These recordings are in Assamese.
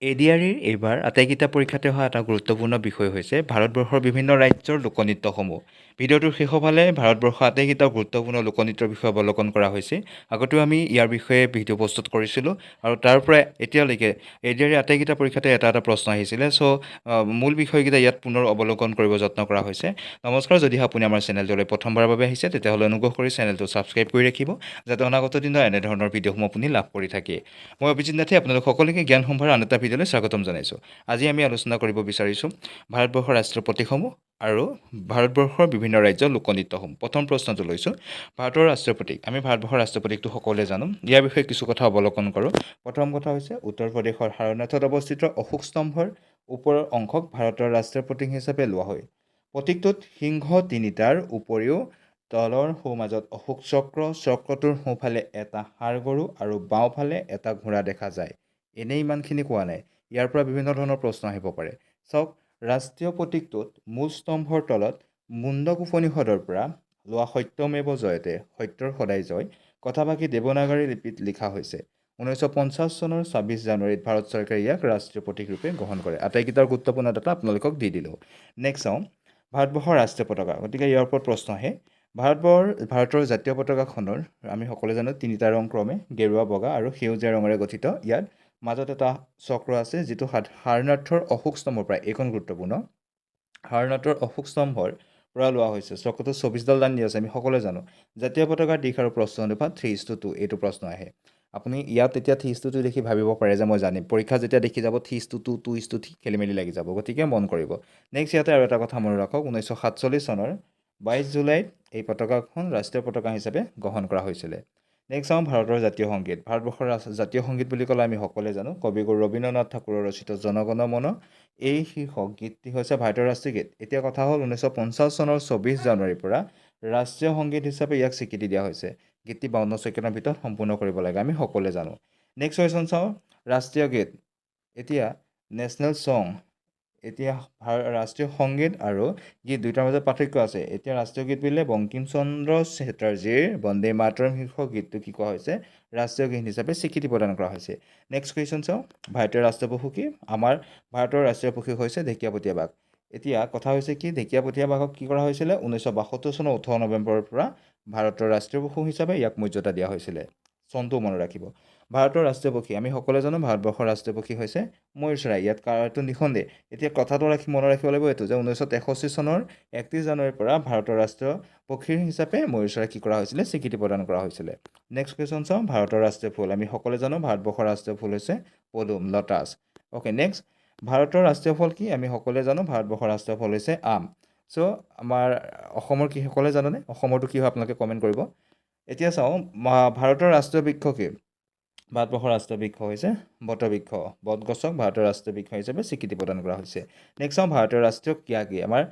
ADREৰ এইবাৰ আটাইকেইটা পৰীক্ষাতে অহা এটা গুৰুত্বপূৰ্ণ বিষয় হৈছে ভাৰতবৰ্ষৰ বিভিন্ন ৰাজ্যৰ লোকনৃত্যসমূহ। ভিডিঅ'টোৰ শেষৰফালে ভাৰতবৰ্ষৰ আটাইকেইটা গুৰুত্বপূৰ্ণ লোকনৃত্যৰ বিষয়ে অৱলোকন কৰা হৈছে। আগতেও আমি ইয়াৰ বিষয়ে ভিডিঅ' প্ৰস্তুত কৰিছিলোঁ আৰু তাৰ পৰা এতিয়ালৈকে ADREৰ আটাইকেইটা পৰীক্ষাতে এটা প্ৰশ্ন আহিছিলে। মূল বিষয়কেইটা ইয়াত পুনৰ অৱলোকন কৰিব যত্ন কৰা হৈছে। নমস্কাৰ, যদি আপুনি আমাৰ চেনেলটোলৈ প্ৰথমবাৰৰ বাবে আহিছে তেতিয়াহ'লে অনুগ্ৰহ কৰি চেনেলটো ছাবস্ক্ৰাইব কৰি ৰাখিব, যাতে অনাগত দিনত এনেধৰণৰ ভিডিঅ'সমূহ আপুনি লাভ কৰি থাকে। মই অভিজিত নাথে আপোনালোক সকলোকে জ্ঞান সম্ভাৰৰ আন এটা ভিডিঅ'লৈ স্বাগতম জনাইছোঁ। আজি আমি আলোচনা কৰিব বিচাৰিছোঁ ভাৰতবৰ্ষৰ ৰাষ্ট্ৰীয় প্ৰতীকসমূহ আৰু ভাৰতবৰ্ষৰ বিভিন্ন ৰাজ্যৰ লোকনৃত্যসমূহ। প্ৰথম প্ৰশ্নটো লৈছোঁ, ভাৰতৰ ৰাষ্ট্ৰীয় প্ৰতীক। আমি ভাৰতবৰ্ষৰ ৰাষ্ট্ৰীয় প্ৰতীকটো সকলোৱে জানো। ইয়াৰ বিষয়ে কিছু কথা অৱলোকন কৰোঁ। প্ৰথম কথা হৈছে উত্তৰ প্ৰদেশৰ সাৰনাথত অৱস্থিত অশোক স্তম্ভৰ ওপৰৰ অংশক ভাৰতৰ ৰাষ্ট্ৰীয় প্ৰতীক হিচাপে লোৱা হয়। প্ৰতীকটোত সিংহ তিনিটাৰ উপৰিও তলৰ সোঁমাজত অশোক চক্ৰ, চক্ৰটোৰ সোঁফালে এটা ষাঁড় গৰু আৰু বাওঁফালে এটা ঘোঁৰা দেখা যায়। এনেই ইমানখিনি কোৱা নাই, ইয়াৰ পৰা বিভিন্ন ধৰণৰ প্ৰশ্ন আহিব পাৰে। চাওক, ৰাষ্ট্ৰীয় প্ৰতীকটোত মূল স্তম্ভৰ তলত মুণ্ডক উপনিষদৰ পৰা লোৱা সত্যমেৱ জয়তে, সত্যৰ সদায় জয় কথাভাগি দেৱনাগৰী লিপিত লিখা হৈছে। 1950 চনৰ 26 জানুৱাৰীত ভাৰত চৰকাৰে ইয়াক ৰাষ্ট্ৰীয় প্ৰতীক ৰূপে গ্ৰহণ কৰে। আটাইকেইটাৰ গুৰুত্বপূৰ্ণ ডাটা আপোনালোকক দি দিলোঁ। নেক্সট চাওঁ, ভাৰতবৰ্ষৰ ৰাষ্ট্ৰীয় পতাকা। গতিকে ইয়াৰ ওপৰত প্ৰশ্ন আহে। ভাৰতৰ জাতীয় পতাকাখনৰ আমি সকলোৱে জানো তিনিটা ৰং ক্ৰমে গেৰুৱা, বগা আৰু সেউজীয়া ৰঙেৰে গঠিত। ইয়াত মাজত এটা চক্ৰ আছে, যিটো সাৰনাথৰ অশোক স্তম্ভৰ পৰা, এইখন গুৰুত্বপূৰ্ণ, সাৰনাথৰ অশোক স্তম্ভৰ পৰা লোৱা হৈছে। চক্ৰটো 24ডাল দান দিয়া আছে, আমি সকলোৱে জানো। জাতীয় পতাকাৰ দিশ আৰু প্ৰশ্ন অনুপাত 3:2, এইটো প্ৰশ্ন আহে। আপুনি ইয়াত এতিয়া 3:2 দেখি ভাবিব পাৰে যে মই জানিম, পৰীক্ষা যেতিয়া দেখি যাব 3:2, 2:3 খেলি মেলি লাগি যাব, গতিকে মন কৰিব। নেক্সট ইয়াতে আৰু এটা কথা মনত ৰাখক, 1947 চনৰ 22 জুলাইত এই পতাকাখন ৰাষ্ট্ৰীয় পতাকা হিচাপে গ্ৰহণ কৰা হৈছিলে। নেক্সট চাওঁ ভাৰতৰ জাতীয় সংগীত। ভাৰতবৰ্ষৰ জাতীয় সংগীত বুলি ক'লে আমি সকলোৱে জানো কবিগুৰু ৰবীন্দ্ৰনাথ ঠাকুৰৰ ৰচিত জন গণ মন, এই শীৰ্ষক গীতটি হৈছে ভাৰতীয় ৰাষ্ট্ৰীয় গীত। এতিয়া কথা হ'ল 1950 চনৰ 24 জানুৱাৰীৰ পৰা ৰাষ্ট্ৰীয় সংগীত হিচাপে ইয়াক স্বীকৃতি দিয়া হৈছে। গীতটি 52 ছেকেণ্ডৰ ভিতৰত সম্পূৰ্ণ কৰিব লাগে, আমি সকলোৱে জানো। নেক্সট কুৱেশ্যন চাওঁ, ৰাষ্ট্ৰীয় গীত। এতিয়া নেশ্যনেল ছং, এতিয়া ৰাষ্ট্ৰীয় সংগীত আৰু গীত দুয়োটাৰ মাজত পাৰ্থক্য আছে। এতিয়া ৰাষ্ট্ৰীয় গীত বুলিলে বংকিম চন্দ্ৰ চেটাৰ্জীৰ বন্দে মাতৰম শীৰ্ষক গীতটো কি কোৱা হৈছে, ৰাষ্ট্ৰীয় গীত হিচাপে স্বীকৃতি প্ৰদান কৰা হৈছে। নেক্সট কুৱেশ্যন চাওঁ, ভাৰতীয় ৰাষ্ট্ৰীয় পশু কি? আমাৰ ভাৰতৰ ৰাষ্ট্ৰীয় পশু হৈছে ঢেকীয়াপতীয়া বাঘ। এতিয়া কথা হৈছে কি, ঢেকীয়াপতীয়া বাঘক কি কৰা হৈছিলে, 1972 চনৰ 18 নৱেম্বৰৰ পৰা ভাৰতৰ ৰাষ্ট্ৰীয় পশু হিচাপে ইয়াক মৰ্যাদা দিয়া হৈছিলে। চনটো মনত ৰাখিব। ভাৰতৰ ৰাষ্ট্ৰীয় পক্ষী, আমি সকলোৱে জানো ভাৰতবৰ্ষৰ ৰাষ্ট্ৰীয় পক্ষী হৈছে ময়ূৰ চৰাই। ইয়াত কাৰণটো নিঃসন্দেহ। এতিয়া কথাটো মনত ৰাখিব লাগিব এইটো যে 1963 চনৰ 31 জানুৱাৰীৰ পৰা ভাৰতৰ ৰাষ্ট্ৰীয় পক্ষীৰ হিচাপে ময়ূৰ চৰাই কি কৰা হৈছিলে, স্বীকৃতি প্ৰদান কৰা হৈছিলে। নেক্সট কুৱেশ্যন চাওঁ, ভাৰতৰ ৰাষ্ট্ৰীয় ফুল। আমি সকলোৱে জানো ভাৰতবৰ্ষৰ ৰাষ্ট্ৰীয় ফুল হৈছে পদুম, লটাছ। অ'কে, নেক্সট ভাৰতৰ ৰাষ্ট্ৰীয় ফল কি? আমি সকলোৱে জানো ভাৰতবৰ্ষৰ ৰাষ্ট্ৰীয় ফল হৈছে আম। আমাৰ অসমৰ কি সকলোৱে জানেনে? অসমৰটো কি হয় আপোনালোকে কমেণ্ট কৰিব। এতিয়া চাওঁ, ভাৰতৰ ৰাষ্ট্ৰীয় বৃক্ষ কি? ভাৰতবৰ্ষৰ ৰাষ্ট্ৰীয় বৃক্ষ হৈছে বটবৃক্ষ। বটগছক ভাৰতৰ ৰাষ্ট্ৰীয় বৃক্ষ হিচাপে স্বীকৃতি প্ৰদান কৰা হৈছে। নেক্সট চাওঁ, ভাৰতৰ ৰাষ্ট্ৰীয় ক্ৰীড়া কি? আমাৰ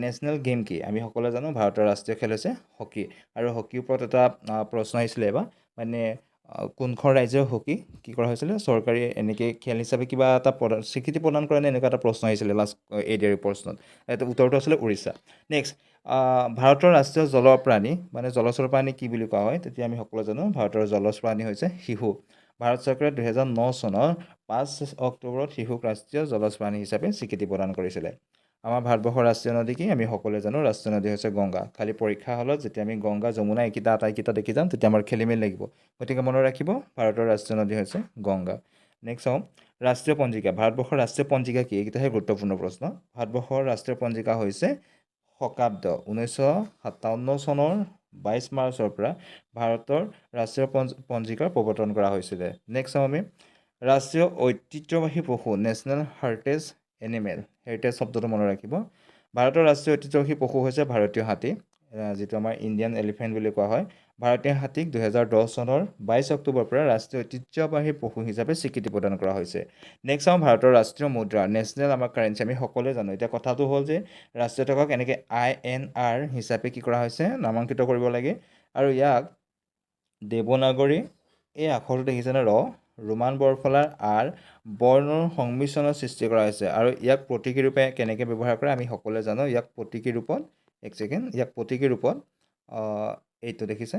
নেশ্যনেল গেম কি? আমি সকলোৱে জানো ভাৰতৰ ৰাষ্ট্ৰীয় খেল হৈছে হকী। আৰু হকীৰ ওপৰত এটা প্ৰশ্ন আহিছিলে এবাৰ, মানে কোনখন ৰাজ্যৰ হকী কি কৰা হৈছিলে, চৰকাৰী এনেকৈ খেল হিচাপে কিবা এটা স্বীকৃতি প্ৰদান কৰে নে, এনেকুৱা এটা প্ৰশ্ন আহিছিলে লাষ্ট ADRE প্ৰশ্নত। এটা উত্তৰটো আছিলে উৰিষ্যা। নেক্সট, ভাৰতৰ ৰাষ্ট্ৰীয় জলপ্ৰাণী মানে জলচৰ প্ৰাণী কি বুলি কোৱা হয়? তেতিয়া আমি সকলোৱে জানো ভাৰতৰ জলজ প্ৰাণী হৈছে শিহু। ভাৰত চৰকাৰে 2009 চনৰ 5 অক্টোবৰত শিশুক ৰাষ্ট্ৰীয় জলজ প্ৰাণী হিচাপে স্বীকৃতি প্ৰদান কৰিছিলে। আমাৰ ভাৰতবৰ্ষৰ ৰাষ্ট্ৰীয় নদী কি? আমি সকলোৱে জানো ৰাষ্ট্ৰীয় নদী হৈছে গংগা। খালি পৰীক্ষা হলত যেতিয়া আমি গংগা, যমুনা আটাইকেইটা দেখি যাম তেতিয়া আমাৰ খেলি মেলি লাগিব, গতিকে মনত ৰাখিব ভাৰতৰ ৰাষ্ট্ৰীয় নদী হৈছে গংগা। নেক্সট চাওঁ, ৰাষ্ট্ৰীয় পঞ্জিকা। ভাৰতবৰ্ষৰ ৰাষ্ট্ৰীয় পঞ্জিকা কি? এইকেইটাহে গুৰুত্বপূৰ্ণ প্ৰশ্ন। ভাৰতবৰ্ষৰ ৰাষ্ট্ৰীয় পঞ্জিকা হৈছে শকাব্দ। 1957 চনৰ 22 মাৰ্চৰ পৰা ভাৰতৰ ৰাষ্ট্ৰীয় পঞ্জিকাৰ প্ৰৱৰ্তন কৰা হৈছিলে। নেক্সট চাওঁ আমি, ৰাষ্ট্ৰীয় ঐতিহ্যবাহী পশু, নেশ্যনেল হেৰিটেজ এনিমেল। হেৰিটেজ শব্দটো মনত ৰাখিব। ভাৰতৰ ৰাষ্ট্ৰীয় ঐতিহ্যবাহী পশু হৈছে ভাৰতীয় হাতী, যিটো আমাৰ ইণ্ডিয়ান এলিফেণ্ট বুলি কোৱা হয়। ভাৰতীয় হাতীক 2010 চনৰ 22 অক্টোবৰৰ পৰা ৰাষ্ট্ৰীয় ঐতিহ্যবাহী পশু হিচাপে স্বীকৃতি প্ৰদান কৰা হৈছে। নেক্সট চাওঁ, ভাৰতৰ ৰাষ্ট্ৰীয় মুদ্ৰা, নেশ্যনেল আমাৰ কাৰেঞ্চি। আমি সকলোৱে জানো। এতিয়া কথাটো হ'ল যে ৰাষ্ট্ৰীয় টকাক এনেকৈ INR হিচাপে কি কৰা হৈছে, নামাংকিত কৰিব লাগে। আৰু ইয়াক দেৱনাগৰী, এই আখৰটো দেখিছেনে, ৰোমান বৰফলাৰ R বৰ্ণৰ সংমিশ্ৰণৰ সৃষ্টি কৰা হৈছে। আৰু ইয়াক প্ৰতীকী ৰূপে কেনেকৈ ব্যৱহাৰ কৰে আমি সকলোৱে জানো। ইয়াক প্ৰতীকী ৰূপত এইটো দেখিছে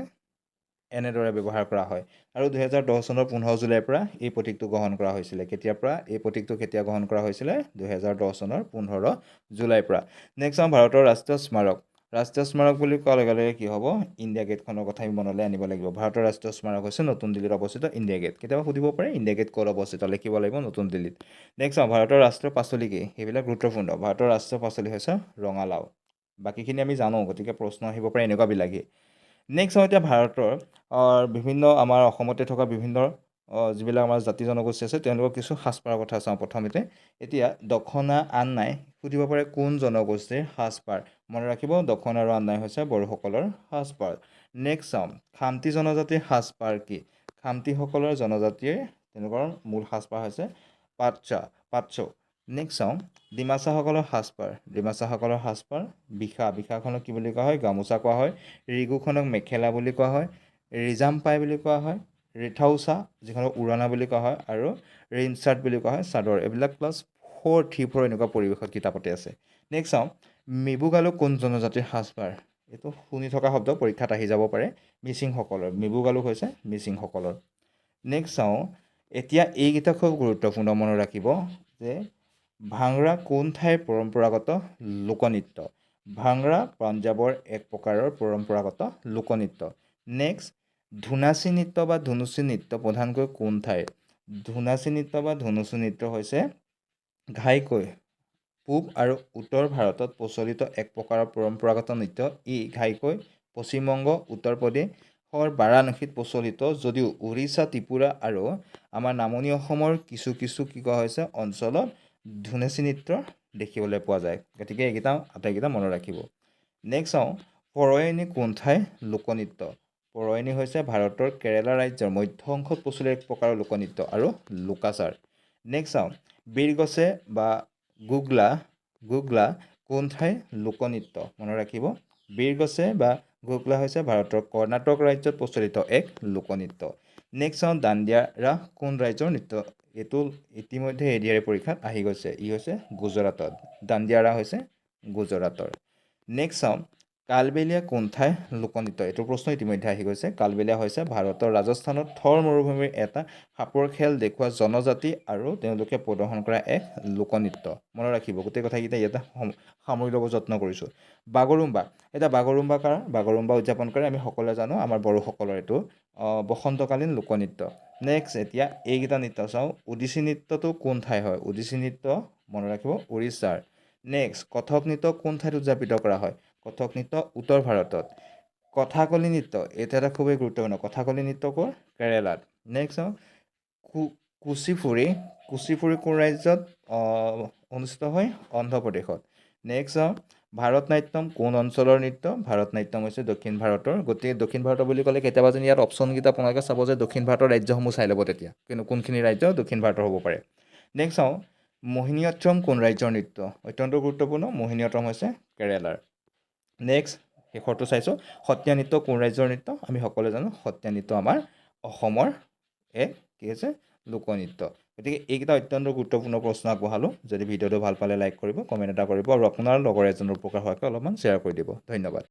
এনেদৰে ব্যৱহাৰ কৰা হয় আৰু 2010 চনৰ 15 জুলাইৰ পৰা এই প্ৰতীকটো গ্ৰহণ কৰা হৈছিলে কেতিয়াৰ পৰা এই প্ৰতীকটো কেতিয়া গ্ৰহণ কৰা হৈছিলে 2010 চনৰ 15 জুলাইৰ পৰা নেক্সট আমাৰ ভাৰতৰ ৰাষ্ট্ৰীয় স্মাৰক বুলি কোৱাৰ লগে লগে কি হ'ব ইণ্ডিয়া গেটখনৰ কথা আমি মনলৈ আনিব লাগিব ভাৰতৰ ৰাষ্ট্ৰীয় স্মাৰক হৈছে নতুন দিল্লীত অৱস্থিত ইণ্ডিয়া গেট কেতিয়াবা সুধিব পাৰে ইণ্ডিয়া গেট ক'ত অৱস্থিত লিখিব লাগিব নতুন দিল্লীত নেক্সট ভাৰতৰ ৰাষ্ট্ৰীয় পাচলি কি সেইবিলাক গুৰুত্বপূৰ্ণ ভাৰতৰ ৰাষ্ট্ৰীয় পাচলি হৈছে ৰঙালাও বাকীখিনি আমি জানো গতিকে প্ৰশ্ন আহিব পাৰে এনেকুৱাবিলাকেই নেক্সট এতিয়া ভাৰতৰ বিভিন্ন আমাৰ অসমতে থকা বিভিন্ন যিবিলাক আমাৰ জাতি জনগোষ্ঠী আছে তেওঁলোকৰ কিছু সাজপাৰৰ কথা চাওঁ প্ৰথমতে এতিয়া দখনা আন নাই সুধিব পাৰে কোন জনগোষ্ঠীৰ সাজপাৰ মনে ৰাখিব দখনা আৰু আন নাই হৈছে বড়োসকলৰ সাজপাৰ নেক্সট চাওঁ খামতি জনজাতিৰ সাজপাৰ কি খামতিসকলৰ জনজাতিৰ তেওঁলোকৰ মূল সাজপাৰ হৈছে পাটচৌ নেক্সট চাওঁ ডিমাচাসকলৰ সাজপাৰ বিশাখনক কি বুলি কোৱা হয় গামোচা কোৱা হয় ৰিগুখনক মেখেলা বুলি কোৱা হয় ৰিজাম্পাই বুলি কোৱা হয় ৰিঠাউচা যিখনক উৰণা বুলি কোৱা হয় আৰু ৰিনচাৰ্ট বুলি কোৱা হয় চাদৰ এইবিলাক ক্লাছ 4 3 4 এনেকুৱা পৰিৱেশত কিতাপতে আছে নেক্সট চাওঁ মিবুগালু কোন জনজাতিৰ সাজপাৰ এইটো শুনি থকা শব্দ পৰীক্ষাত আহি যাব পাৰে মিচিংসকলৰ মিবুগালু হৈছে মিচিংসকলৰ নেক্সট চাওঁ এতিয়া এইকেইটা খুব গুৰুত্বপূৰ্ণ মনত ৰাখিব যে ভাংৰা কোন ঠাইৰ পৰম্পৰাগত লোকনৃত্য ভাংৰা পাঞ্জাৱৰ এক প্ৰকাৰৰ পৰম্পৰাগত লোকনৃত্য নেক্সট ধুনাচি নৃত্য বা ধুনুচি নৃত্য প্ৰধানকৈ কোন ঠাইৰ ধুনাচি নৃত্য বা ধুনুচি নৃত্য হৈছে ঘাইকৈ পূব আৰু উত্তৰ ভাৰতত প্ৰচলিত এক প্ৰকাৰৰ পৰম্পৰাগত নৃত্য ই ঘাইকৈ পশ্চিমবংগ উত্তৰ প্ৰদেশৰ বাৰাণসীত প্ৰচলিত যদিও উৰিষ্যা ত্ৰিপুৰা আৰু আমাৰ নামনি অসমৰ কিছু কি কোৱা হৈছে অঞ্চলত ধুনাচি নৃত্য দেখিবলৈ পোৱা যায় গতিকে এইকেইটা আটাইকেইটা মনত ৰাখিব নেক্সট চাওঁ পৰয়নী কোন ঠাইৰ লোকনৃত্য পৰয়নী হৈছে ভাৰতৰ কেৰেলা ৰাজ্যৰ মধ্য অংশত প্ৰচলিত এক প্ৰকাৰৰ লোকনৃত্য আৰু লোকাচাৰ নেক্সট চাওঁ বীৰগছে বা গুগলা কোন ঠাইৰ লোকনৃত্য মনত ৰাখিব বীৰগছে বা গুগলা হৈছে ভাৰতৰ কৰ্ণাটক ৰাজ্যত প্ৰচলিত এক লোকনৃত্য নেক্সট চাওঁ দাণ্ডিয়া ৰাস কোন ৰাজ্যৰ নৃত্য এইটো ইতিমধ্যে ADRE পৰীক্ষাত আহি গৈছে ই হৈছে গুজৰাটত দাণ্ডিয়া ৰাস হৈছে গুজৰাটৰ নেক্সট চাওঁ কালবেলিয়া কোন ঠাইৰ লোকনৃত্য এইটো প্ৰশ্ন ইতিমধ্যে আহি গৈছে কালবেলিয়া হৈছে ভাৰতৰ ৰাজস্থানত থৰ মৰুভূমিৰ এটা সাপৰ খেল দেখুওৱা জনজাতি আৰু তেওঁলোকে প্ৰদৰ্শন কৰা এক লোকনৃত্য মনত ৰাখিব গোটেই কথাকেইটা ইয়াতে সামৰি ল'ব যত্ন কৰিছোঁ বাগৰুম্বা এতিয়া বাগৰুম্বা উদযাপন কৰে আমি সকলোৱে জানো আমাৰ বড়োসকলৰ এইটো বসন্তকালীন লোকনৃত্য নেক্সট এতিয়া এইকেইটা নৃত্য চাওঁ ওডিচি নৃত্যটো কোন ঠাই হয় ওডিচি নৃত্য মনত ৰাখিব উৰিষ্যাৰ নেক্সট কথক নৃত্য কোন ঠাইত উদযাপিত কৰা হয় কথক নৃত্য উত্তৰ ভাৰতত কথাকলি নৃত্য এইটো এটা খুবেই গুৰুত্বপূৰ্ণ কথাকলি নৃত্য ক'ৰ কেৰেলাত নেক্সট চাওঁ কুচিপুড়ি কোন ৰাজ্যত অনুষ্ঠিত হয় অন্ধ্ৰপ্ৰদেশত নেক্সট চাওঁ ভাৰত নাট্যম কোন অঞ্চলৰ নৃত্য ভাৰত নাট্যম হৈছে দক্ষিণ ভাৰতৰ গতিকে দক্ষিণ ভাৰতৰ বুলি ক'লে কেতিয়াবা যেন ইয়াত অপশ্যনকেইটা আপোনালোকে চাব যে দক্ষিণ ভাৰতৰ ৰাজ্যসমূহ চাই ল'ব তেতিয়া কিন্তু কোনখিনি ৰাজ্য দক্ষিণ ভাৰতৰ হ'ব পাৰে নেক্সট চাওঁ মোহিনীঅট্টম কোন ৰাজ্যৰ নৃত্য অত্যন্ত গুৰুত্বপূৰ্ণ মোহিনীঅট্টম হৈছে কেৰেলাৰ নেক্সট শেষৰটো চাইছোঁ সত্ৰীয়া নৃত্য কোন ৰাজ্যৰ নৃত্য আমি সকলোৱে জানো সত্ৰীয়া নৃত্য আমাৰ অসমৰ এক কি হৈছে লোকনৃত্য গতিকে এইকেইটা অত্যন্ত গুৰুত্বপূৰ্ণ প্ৰশ্ন আগবঢ়ালোঁ যদি ভিডিঅ'টো ভাল পালে লাইক কৰিব কমেণ্ট এটা কৰিব আৰু আপোনাৰ লগৰ এজনৰ উপকাৰ হোৱাকৈ অলপমান শ্বেয়াৰ কৰি দিব ধন্যবাদ